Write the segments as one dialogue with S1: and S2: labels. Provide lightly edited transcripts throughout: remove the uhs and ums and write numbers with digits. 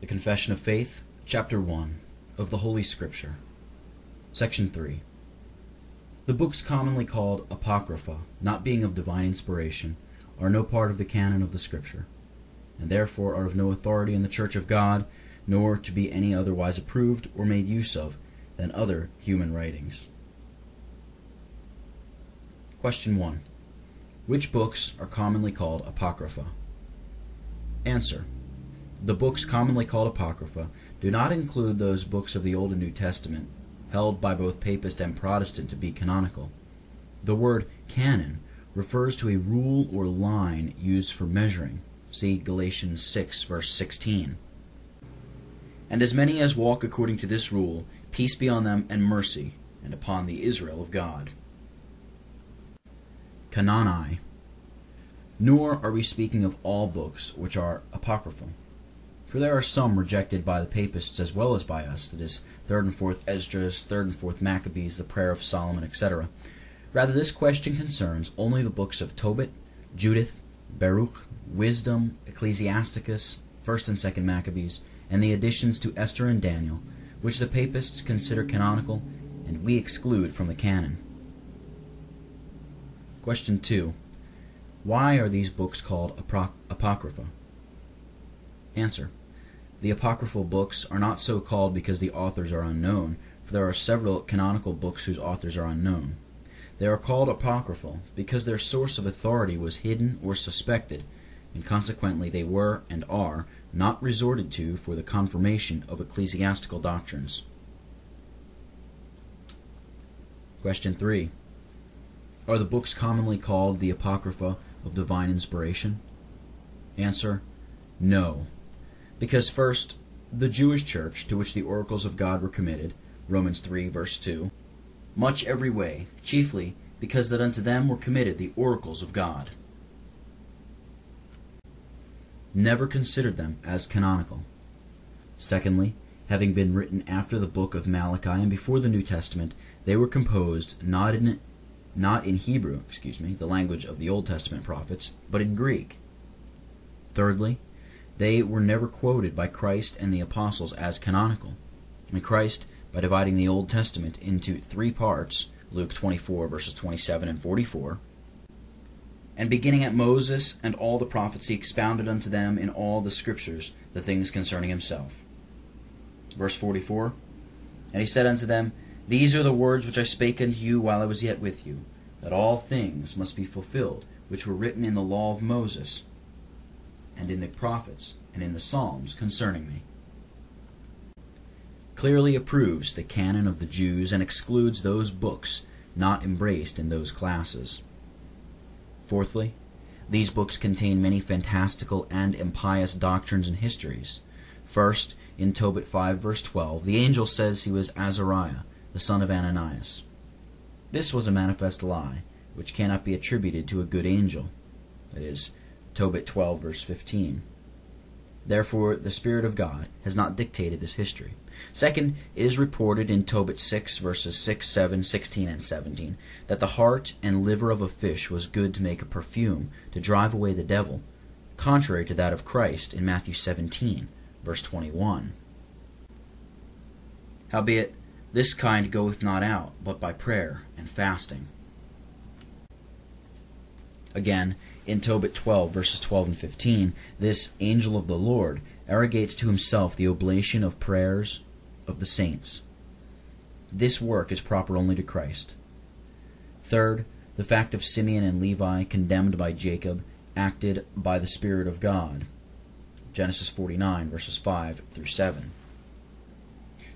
S1: The Confession of Faith, Chapter 1, of the Holy Scripture. Section 3. The books commonly called Apocrypha, not being of divine inspiration, are no part of the canon of the Scripture, and therefore are of no authority in the Church of God, nor to be any otherwise approved or made use of than other human writings. Question 1. Which books are commonly called Apocrypha? Answer. The books commonly called Apocrypha do not include those books of the Old and New Testament held by both Papist and Protestant to be canonical. The word canon refers to a rule or line used for measuring. See Galatians 6, verse 16. And as many as walk according to this rule, peace be on them and mercy, and upon the Israel of God. Canoni. Nor are we speaking of all books which are apocryphal. For there are some rejected by the Papists as well as by us, that is, 3rd and 4th Esdras, 3rd and 4th Maccabees, the Prayer of Solomon, etc. Rather, this question concerns only the books of Tobit, Judith, Baruch, Wisdom, Ecclesiasticus, 1st and 2nd Maccabees, and the additions to Esther and Daniel, which the Papists consider canonical, and we exclude from the canon. Question 2. Why are these books called Apocrypha? Answer. The apocryphal books are not so called because the authors are unknown, for there are several canonical books whose authors are unknown. They are called apocryphal because their source of authority was hidden or suspected, and consequently they were, and are, not resorted to for the confirmation of ecclesiastical doctrines. Question 3. Are the books commonly called the Apocrypha of divine inspiration? Answer. No. Because first, the Jewish church, to which the oracles of God were committed, Romans 3, verse 2, much every way, chiefly because that unto them were committed the oracles of God, never considered them as canonical. Secondly, having been written after the book of Malachi and before the New Testament, they were composed not in Hebrew, the language of the Old Testament prophets, but in Greek. Thirdly, they were never quoted by Christ and the apostles as canonical. And Christ, by dividing the Old Testament into 3 parts, Luke 24, verses 27 and 44, and beginning at Moses and all the prophets, he expounded unto them in all the Scriptures the things concerning himself. Verse 44, And he said unto them, These are the words which I spake unto you while I was yet with you, that all things must be fulfilled, which were written in the law of Moses, and in the prophets, and in the Psalms concerning me. Clearly approves the canon of the Jews and excludes those books not embraced in those classes. Fourthly, these books contain many fantastical and impious doctrines and histories. First, in Tobit 5, verse 12, the angel says he was Azariah, the son of Ananias. This was a manifest lie, which cannot be attributed to a good angel. That is, Tobit 12, verse 15. Therefore, the Spirit of God has not dictated this history. Second, it is reported in Tobit 6, verses 6, 7, 16, and 17, that the heart and liver of a fish was good to make a perfume, to drive away the devil, contrary to that of Christ in Matthew 17, verse 21. Howbeit, this kind goeth not out, but by prayer and fasting. Again, in Tobit 12, verses 12 and 15, this angel of the Lord arrogates to himself the oblation of prayers of the saints. This work is proper only to Christ. Third, the fact of Simeon and Levi, condemned by Jacob, acted by the Spirit of God. Genesis 49, verses 5 through 7.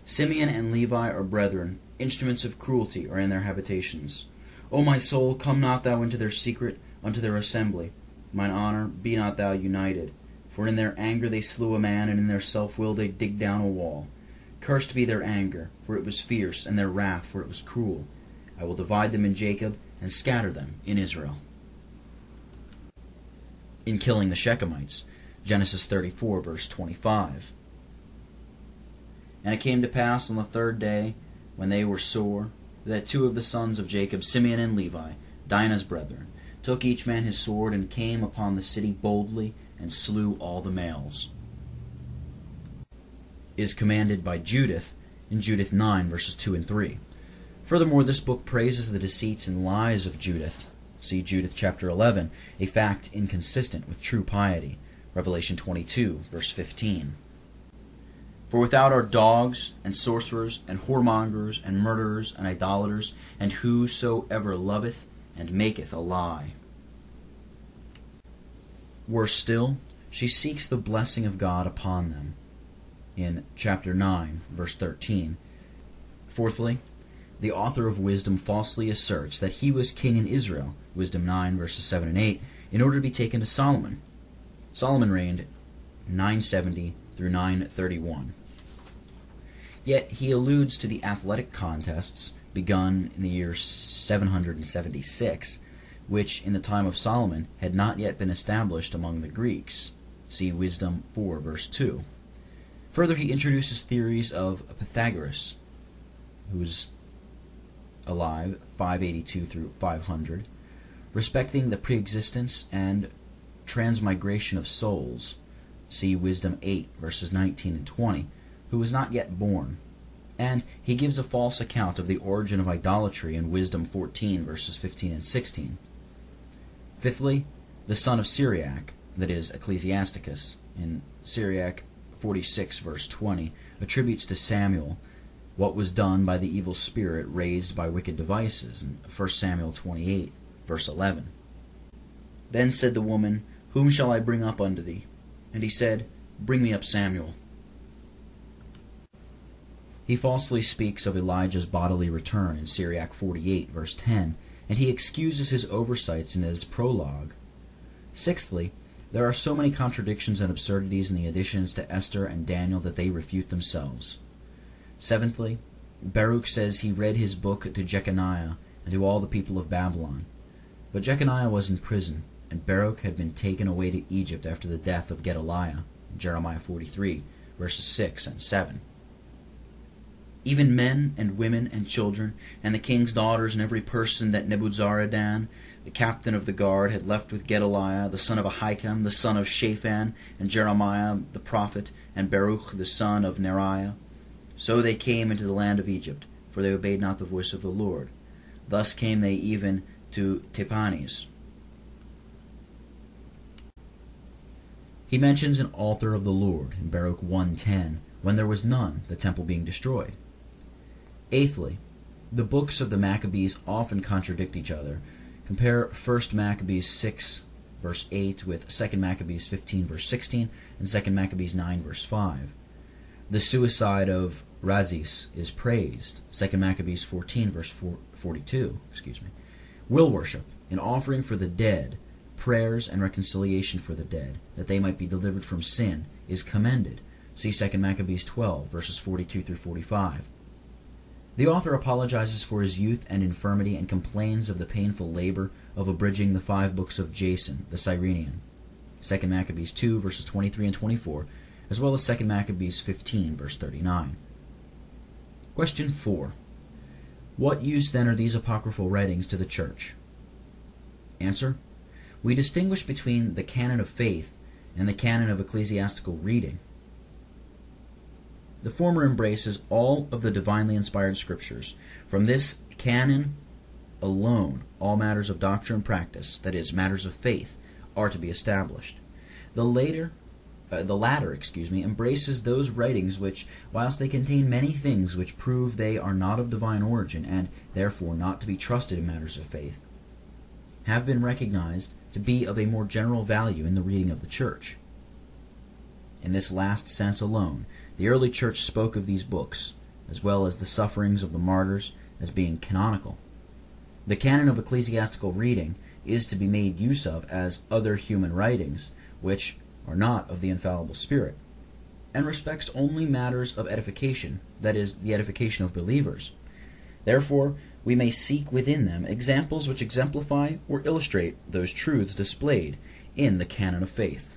S1: Simeon and Levi are brethren, instruments of cruelty are in their habitations. O my soul, come not thou into their secret, unto their assembly. Mine honor, be not thou united. For in their anger they slew a man, and in their self-will they digged down a wall. Cursed be their anger, for it was fierce, and their wrath, for it was cruel. I will divide them in Jacob, and scatter them in Israel. In killing the Shechemites, Genesis 34, verse 25. And it came to pass on the 3rd day, when they were sore, that 2 of the sons of Jacob, Simeon and Levi, Dinah's brethren, took each man his sword, and came upon the city boldly, and slew all the males. is commanded by Judith in Judith 9, verses 2 and 3. Furthermore, this book praises the deceits and lies of Judith. See Judith chapter 11, a fact inconsistent with true piety. Revelation 22, verse 15. For without are dogs, and sorcerers, and whoremongers, and murderers, and idolaters, and whosoever loveth and maketh a lie. Worse still, she seeks the blessing of God upon them, in chapter 9, verse 13. Fourthly, the author of Wisdom falsely asserts that he was king in Israel, Wisdom 9, verses 7 and 8, in order to be taken to Solomon. Solomon reigned 970 through 931. Yet he alludes to the athletic contests begun in the year 776, which in the time of Solomon had not yet been established among the Greeks. See Wisdom 4, verse 2. Further, he introduces theories of Pythagoras, who was alive 582 through 500, respecting the preexistence and transmigration of souls. See Wisdom 8, verses 19 and 20, who was not yet born. And he gives a false account of the origin of idolatry in Wisdom 14, verses 15 and 16. Fifthly, the son of Syriac, that is, Ecclesiasticus, in Syriac 46, verse 20, attributes to Samuel what was done by the evil spirit raised by wicked devices, in 1 Samuel 28, verse 11. Then said the woman, Whom shall I bring up unto thee? And he said, Bring me up Samuel. He falsely speaks of Elijah's bodily return in Syriac 48, verse 10, and he excuses his oversights in his prologue. Sixthly, there are so many contradictions and absurdities in the additions to Esther and Daniel that they refute themselves. Seventhly, Baruch says he read his book to Jeconiah and to all the people of Babylon. But Jeconiah was in prison, and Baruch had been taken away to Egypt after the death of Gedaliah, in Jeremiah 43, verses 6 and 7. Even men and women and children, and the king's daughters, and every person that Nebuzaradan, the captain of the guard, had left with Gedaliah, the son of Ahikam, the son of Shaphan, and Jeremiah the prophet, and Baruch the son of Neriah. So they came into the land of Egypt, for they obeyed not the voice of the Lord. Thus came they even to Tahpanhes. He mentions an altar of the Lord in Baruch 1:10, when there was none, the temple being destroyed. Eighthly, the books of the Maccabees often contradict each other. Compare 1 Maccabees 6, verse 8 with 2 Maccabees 15, verse 16, and 2 Maccabees 9, verse 5. The suicide of Razis is praised, 2 Maccabees 14, verse 42. Will worship, an offering for the dead, prayers and reconciliation for the dead, that they might be delivered from sin, is commended. See 2 Maccabees 12, verses 42 through 45. The author apologizes for his youth and infirmity and complains of the painful labor of abridging the 5 books of Jason, the Cyrenian. 2 Maccabees 2, verses 23 and 24, as well as 2 Maccabees 15, verse 39. Question 4. What use then are these apocryphal writings to the Church? Answer. We distinguish between the canon of faith and the canon of ecclesiastical reading. The former embraces all of the divinely inspired scriptures. From this canon alone, all matters of doctrine and practice, that is, matters of faith, are to be established. The latter embraces those writings which, whilst they contain many things which prove they are not of divine origin, and therefore not to be trusted in matters of faith, have been recognized to be of a more general value in the reading of the Church. In this last sense alone, the early Church spoke of these books, as well as the sufferings of the martyrs, as being canonical. The canon of ecclesiastical reading is to be made use of as other human writings, which are not of the infallible Spirit, and respects only matters of edification, that is, the edification of believers. Therefore, we may seek within them examples which exemplify or illustrate those truths displayed in the canon of faith.